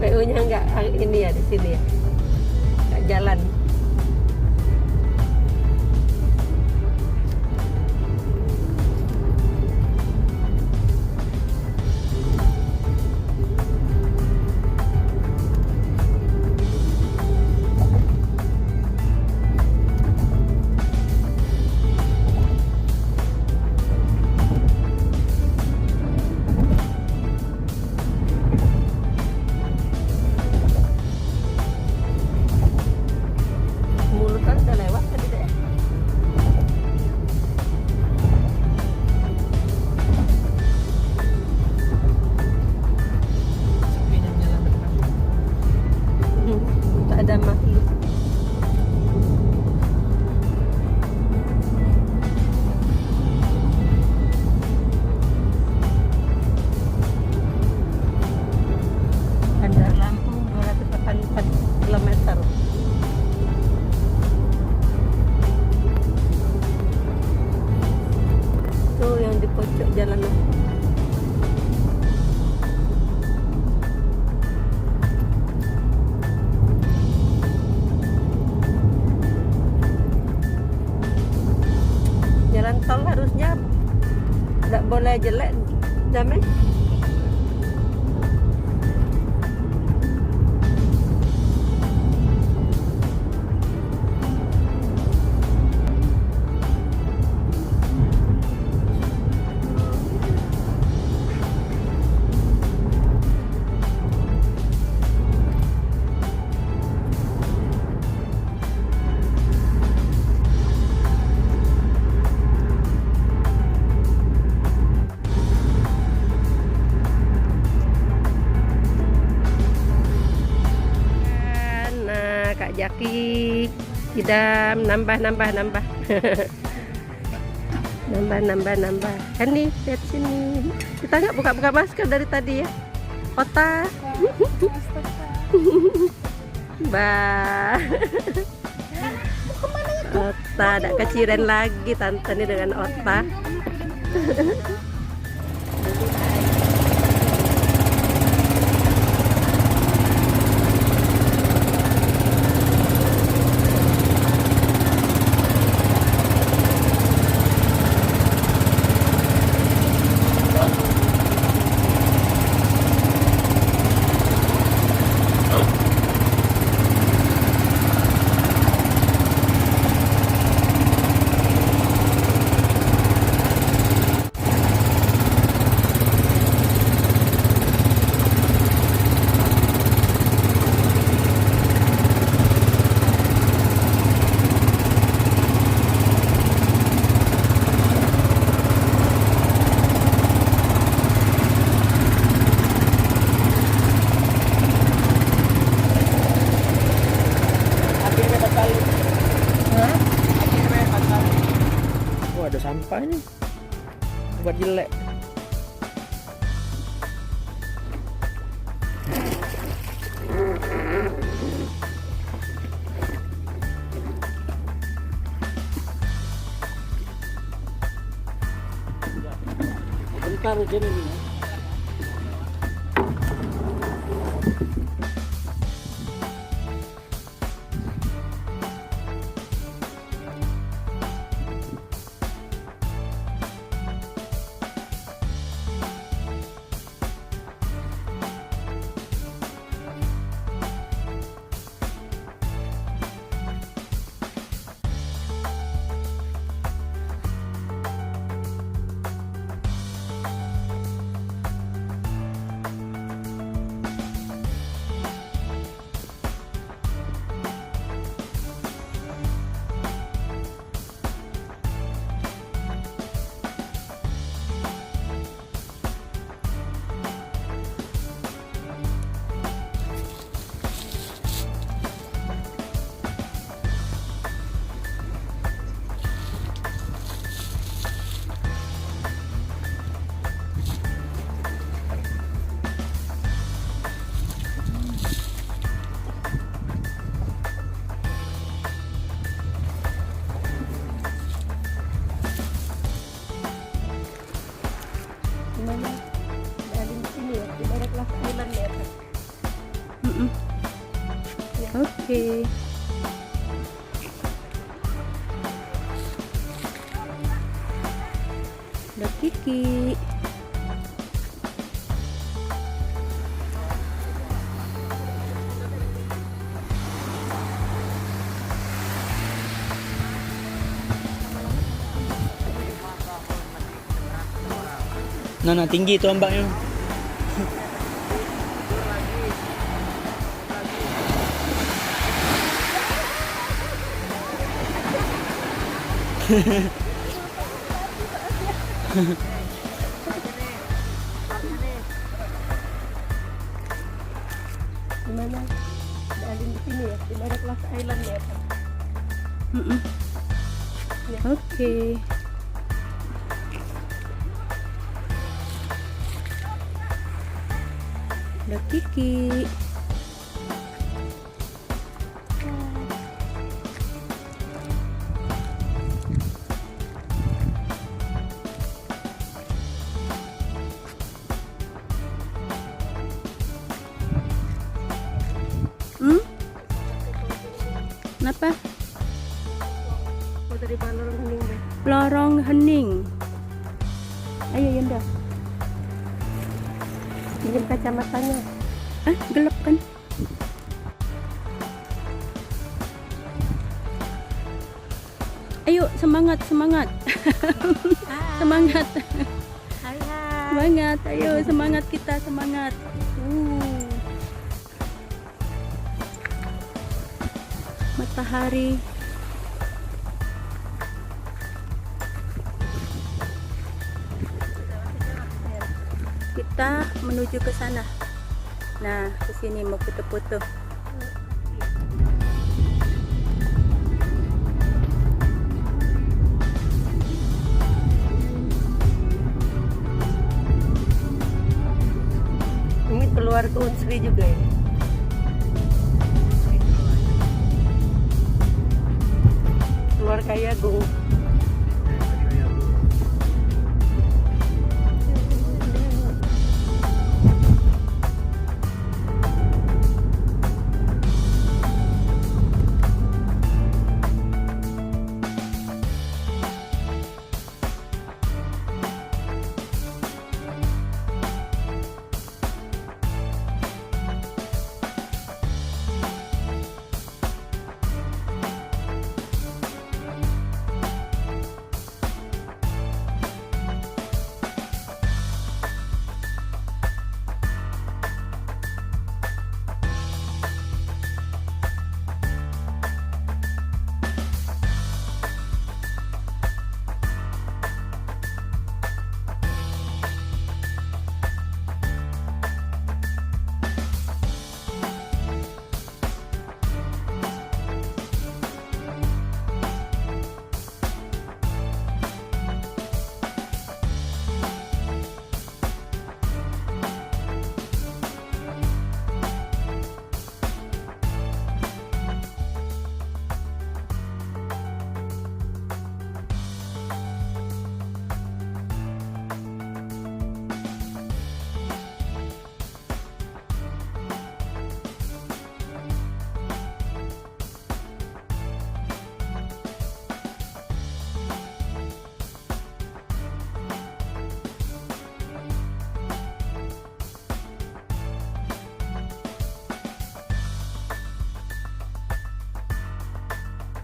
PU-nya nggak ini ya di sini ya, nggak jalan. Mulutan udah lewat tadi deh. Sepinya jalan depan. Tak ada makhluk. Bandar Lampung 284 km. Tuh yang di pojok jalan. Jalan tol harusnya tidak boleh jelek, damai. Nah, Kak Jaki idam nambah nambah kan nih, lihat sini, kita nggak buka masker dari tadi ya, Ota. Bah, Ota ada keciren lagi tante nih dengan Ota. Oh, ada sampah ini buat jelek. Bentar aja nih. Ada Kiki. Nah, tinggi tuh ombaknya. Gimana? Ada di sini ya, di mana kelas island ya? Ya. Oke. Ada Kiki. Kenapa? Oh, dari Balorong Hening deh. Lorong Hening. Ayo Yunda. Pinjam kacamatanya. Ah, gelap kan? Ayo semangat, semangat. Semangat. Hai. Semangat, ayo semangat kita, semangat. Matahari. Kita menuju ke sana. Nah, ke sini mau foto-foto. Ini keluar ke Unsri juga ya. Keluar Kayagung.